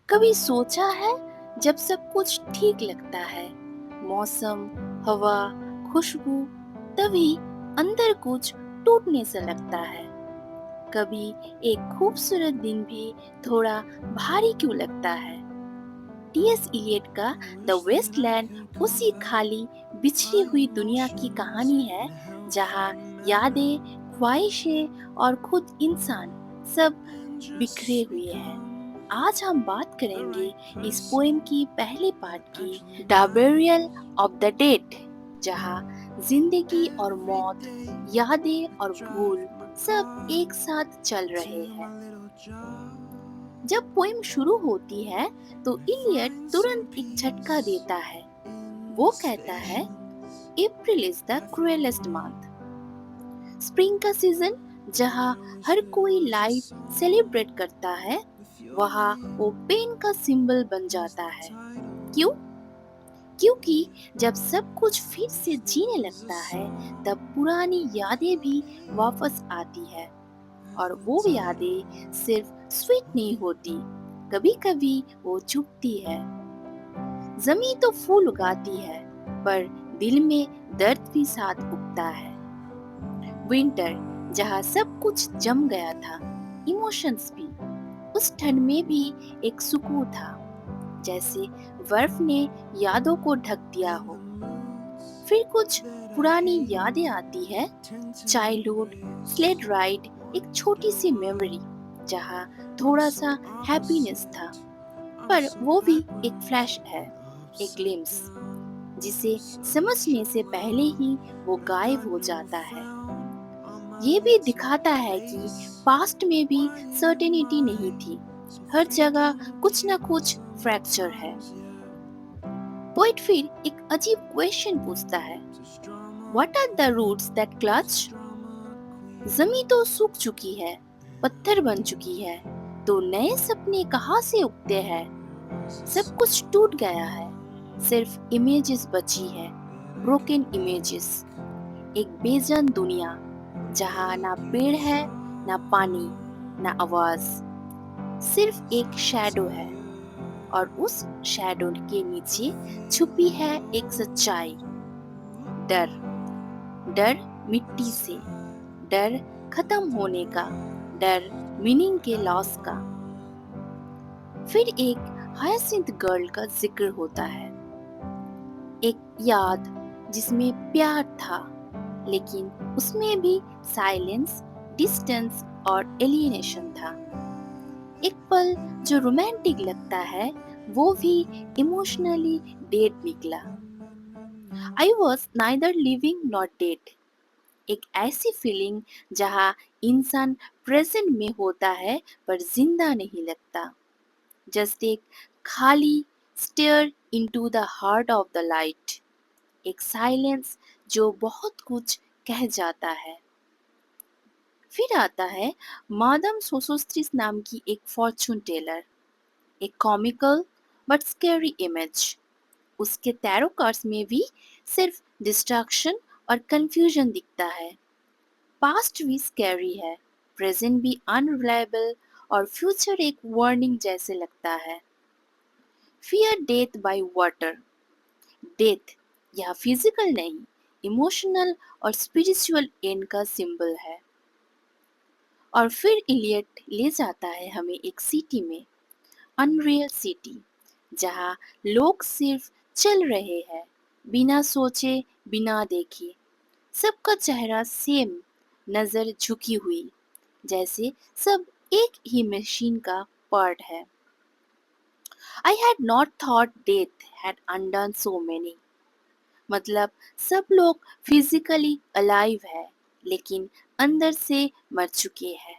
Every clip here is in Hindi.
कभी सोचा है जब सब कुछ ठीक लगता है, मौसम, हवा, खुशबू, तभी अंदर कुछ टूटने से लगता है। कभी एक खूबसूरत दिन भी थोड़ा भारी क्यों लगता है। टीएस इलियट का द वेस्टलैंड उसी खाली बिछड़ी हुई दुनिया की कहानी है, जहाँ यादें, ख्वाहिशें और खुद इंसान सब बिखरे हुए हैं। आज हम बात करेंगे इस पोएम की पहले पार्ट की, the burial of the dead, जहाँ जिंदगी और मौत, यादें और भूल सब एक साथ चल रहे हैं। जब पोएम शुरू होती है तो इलियट तुरंत एक झटका देता है। वो कहता है, April is the cruellest month. Spring का सीजन जहाँ हर कोई लाइफ सेलिब्रेट करता है, वहाँ वो पेन का सिंबल बन जाता है। क्यों? क्योंकि जब सब कुछ फिर से जीने लगता है, तब पुरानी यादें भी वापस आती है। और वो यादें सिर्फ स्वीट नहीं होती, कभी कभी वो चुभती है। जमीन तो फूल उगाती है, पर दिल में दर्द भी साथ उगता है। विंटर जहाँ सब कुछ जम गया था, इमोशंस भी, उस ठंड में भी एक सुकून था, जैसे बर्फ ने यादों को ढक दिया हो। फिर कुछ पुरानी यादें आती है, चाइल्डहुड, स्लेड राइड, एक छोटी सी मेमोरी जहाँ थोड़ा सा हैप्पीनेस था, पर वो भी एक फ्लैश है, एक ग्लिम्स, जिसे समझने से पहले ही वो गायब हो जाता है। ये भी दिखाता है कि पास्ट में भी सर्टेनिटी नहीं थी, हर जगह कुछ ना कुछ फ्रैक्चर है। पोइट फिर एक अजीब क्वेश्चन पूछता है, what are the roots that clutch? जमीन तो सूख चुकी है, पत्थर बन चुकी है, तो नए सपने कहाँ से उगते हैं? सब कुछ टूट गया है, सिर्फ इमेजेस बची है, ब्रोकन इमेजेस। एक बेजान दुनिया जहाँ ना पेड़ है, ना पानी, ना आवाज, सिर्फ एक शैडो है। और उस शैडो के नीचे छुपी है एक सच्चाई, डर। डर मिट्टी से, डर खत्म होने का, डर मीनिंग के लॉस का। फिर एक हायसिंथ गर्ल का जिक्र होता है, एक याद जिसमें प्यार था, लेकिन उसमें भी साइलेंस, डिस्टेंस और एलियनेशन था। एक पल जो रोमांटिक लगता है, वो भी इमोशनली डेड निकला। I was neither living not dead, एक ऐसी फीलिंग जहाँ इंसान प्रेजेंट में होता है पर जिंदा नहीं लगता। जस्ट एक खाली stare into the heart of the light, एक साइलेंस जो बहुत कुछ कह जाता है। फिर आता है मादम सोसोस्ट्रिस नाम की एक फॉर्चून टेलर, एक कॉमिकल बट स्कैरी इमेज। उसके टैरो कार्ड्स में भी सिर्फ डिस्ट्रैक्शन और कंफ्यूजन दिखता है। पास्ट भी स्कैरी है, प्रेजेंट भी अनरिलायबल, और फ्यूचर एक वार्निंग जैसे लगता है। Fear death by water, death यह फिजिकल नहीं, इमोशनल और स्पिरिचुअल एंड का सिंबल है। और फिर इलियट ले जाता है हमें एक सिटी में, अनरियल सिटी, जहाँ लोग सिर्फ चल रहे हैं, बिना सोचे, बिना देखे। सबका चेहरा सेम, नजर झुकी हुई, जैसे सब एक ही मशीन का पार्ट है। I had not thought death had undone so many. मतलब सब लोग फिजिकली अलाइव है, लेकिन अंदर से मर चुके हैं।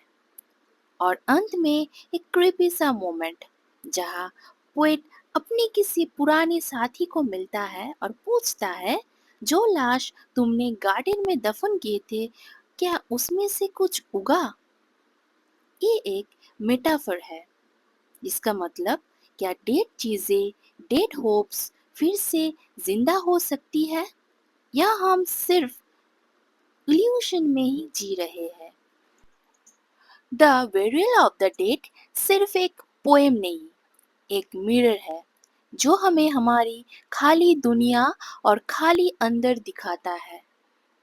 और अंत में एक क्रीपी सा मोमेंट, जहाँ पोएट अपने किसी पुराने साथी को मिलता है और पूछता है, जो लाश तुमने गार्डन में दफन किए थे, क्या उसमें से कुछ उगा? ये एक मेटाफर है, जिसका मतलब, क्या डेड चीजें, डेड होप्स फिर से जिंदा हो सकती है, या हम सिर्फ इल्यूशन में ही जी रहे हैं। द वेरियल ऑफ द डेड सिर्फ एक पोएम नहीं, एक मिरर है जो हमें हमारी खाली दुनिया और खाली अंदर दिखाता है।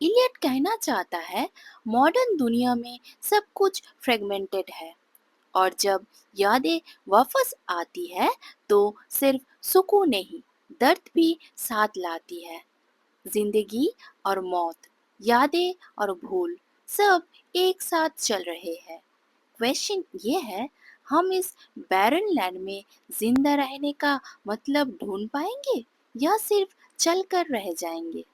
इलियट कहना चाहता है मॉडर्न दुनिया में सब कुछ फ्रेगमेंटेड है और जब यादें वापस आती है तो सिर्फ सुकून नहीं, दर्द भी साथ लाती है। जिंदगी और मौत, यादें और भूल, सब एक साथ चल रहे हैं। क्वेश्चन ये है, हम इस बैरन लैंड में जिंदा रहने का मतलब ढूंढ पाएंगे या सिर्फ चल कर रह जाएंगे?